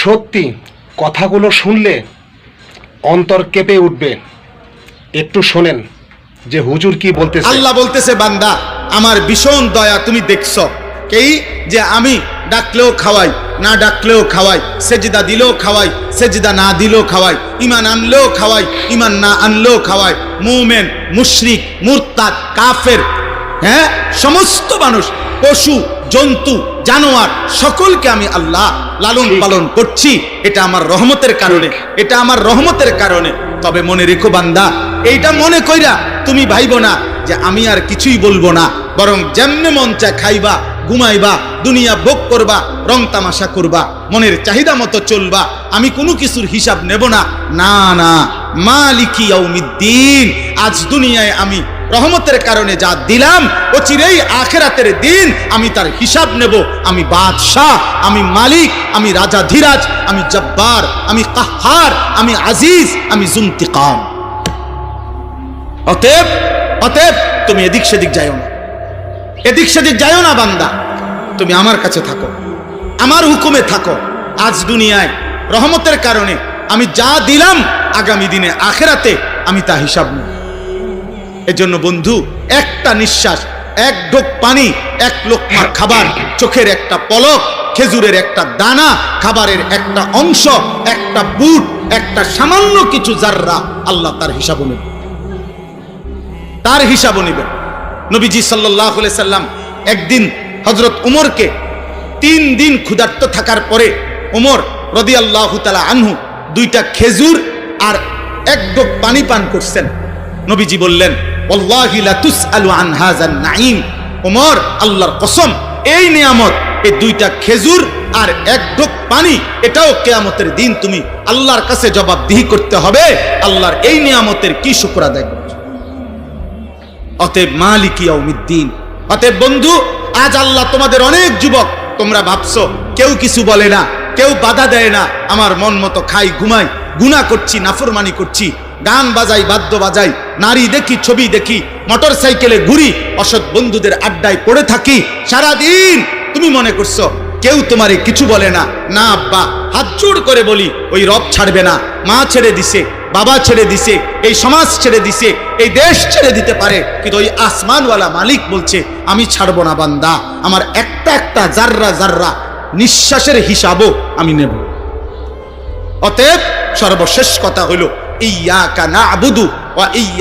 সত্যি কথাগুলো শুনলে অন্তর কেঁপে উঠবে। একটু শোনেন যে হুজুর কি বলতেছে। আল্লাহ বলতেছে, বান্দা আমার ভীষণ দয়া তুমি দেখছো এই যে আমি ডাকলেও খাওয়াই, না ডাকলেও খাওয়াই, সেজদা দিলেও খাওয়াই, সেজদা না দিলেও খাওয়াই, ঈমান আনলেও খাওয়াই, ঈমান না আনলেও খাওয়াই, মুমিন মুশরিক মুরতাদ কাফের, হ্যাঁ সমস্ত মানুষ, পশু জন্তু জানোয়ার সকলকে আমি আল্লাহ লালন পালন করছি। এটা আমার রহমতের কারণে, এটা আমার রহমতের কারণে। তবে মনে রেখো বান্দা, এইটা মনে কইরা তুমি ভাইবো না যে আমি আর কিছুই বলবো না, বরং যেমনে মন চায় খাইবা, ঘুমাইবা, দুনিয়া ভোগ করবা, রং তামাশা করবা, মনের চাহিদা মতো চলবা, আমি কোনো কিছুর হিসাব নেব না। না না, মালিকি ইয়াউমিদ্দিন, আজ দুনিয়ায় আমি রহমতের কারণে যা দিলাম, অচিরেই আখিরাতের দিন আমি তার হিসাব নেব। আমি বাদশাহ, আমি মালিক, আমি রাজা ধীরাজ, আমি জব্বার, আমি কাহ্হার, আমি আজিজ, আমি জুনতিকাম। অতএব অতএব তুমি এদিক সেদিক যাইও না, এদিক সেদিক যাইও না বান্দা, তুমি আমার কাছে থাকো, আমার হুকুমে থাকো। আজ দুনিয়ায় রহমতের কারণে আমি যা দিলাম, আগামী দিনে আখিরাতে আমি তা হিসাব নেব। এজন্য বন্ধু, একটা নিঃশ্বাস, এক ঢোক পানি, এক লোকমা খাবার, চোখের একটা পলক, খেজুরের একটা দানা, খাবারের একটা অংশ, একটা বুট, একটা সামান্য কিছু জাররা, আল্লাহ তার হিসাব নেবে, তার হিসাব নেবে। নবীজি সাল্লাল্লাহু আলাইহি সাল্লাম একদিন হযরত উমরকে 3 দিন ক্ষুধার্ত থাকার পরে উমর রাদিয়াল্লাহু তাআলা আনহু 2টা খেজুর আর এক ঢোক পানি পান করছেন। নবীজি বললেন, ওয়াল্লাহি লা তুসআলু আন হাযান নাঈম, ওমর আল্লাহর কসম, এই নিয়ামত, এই 2টা খেজুর আর এক ঢোক পানি, এটাও কিয়ামতের দিন তুমি আল্লাহর কাছে জবাবদিহি করতে হবে। আল্লাহর এই নিয়ামতের কি শুকর আদায় করছো? অতএব মালিকি ইয়াউমিদ্দিন। অতএব বন্ধু, আজ আল্লাহ তোমাদের অনেক যুবক, তোমরা ভাবছো কেউ কিছু বলে না, কেউ বাধা দেয় না, আমার মন মতো খাই ঘুমাই, গুনাহ করছি, নাফরমানি করছি, গান বাজাই, বাদ্য বাজাই, নারী দেখি, ছবি দেখি, মোটর সাইকেলে ঘুরি, অসৎ বন্ধুদের আড্ডায় পড়ে থাকি সারাদিন। তুমি মনে করছো কেউ তোমারে কিছু বলে না? না আব্বা, হাত জোড় করে বলি, ওই রব ছাড়বে না। মা ছেড়ে দিছে, বাবা ছেড়ে দিছে, এই সমাজ ছেড়ে দিছে, এই দেশ ছেড়ে দিতে পারে, কিন্তু ওই আসমানওয়ালা মালিক বলছে আমি ছাড়বো না বান্দা, আমার একটা একটা জাররা জাররা নিঃশ্বাসের হিসাবও আমি নেব। অতএব সর্বশেষ কথা হলো, ইয়্যাকা না'বুদু ওয়া ইয়্যাকা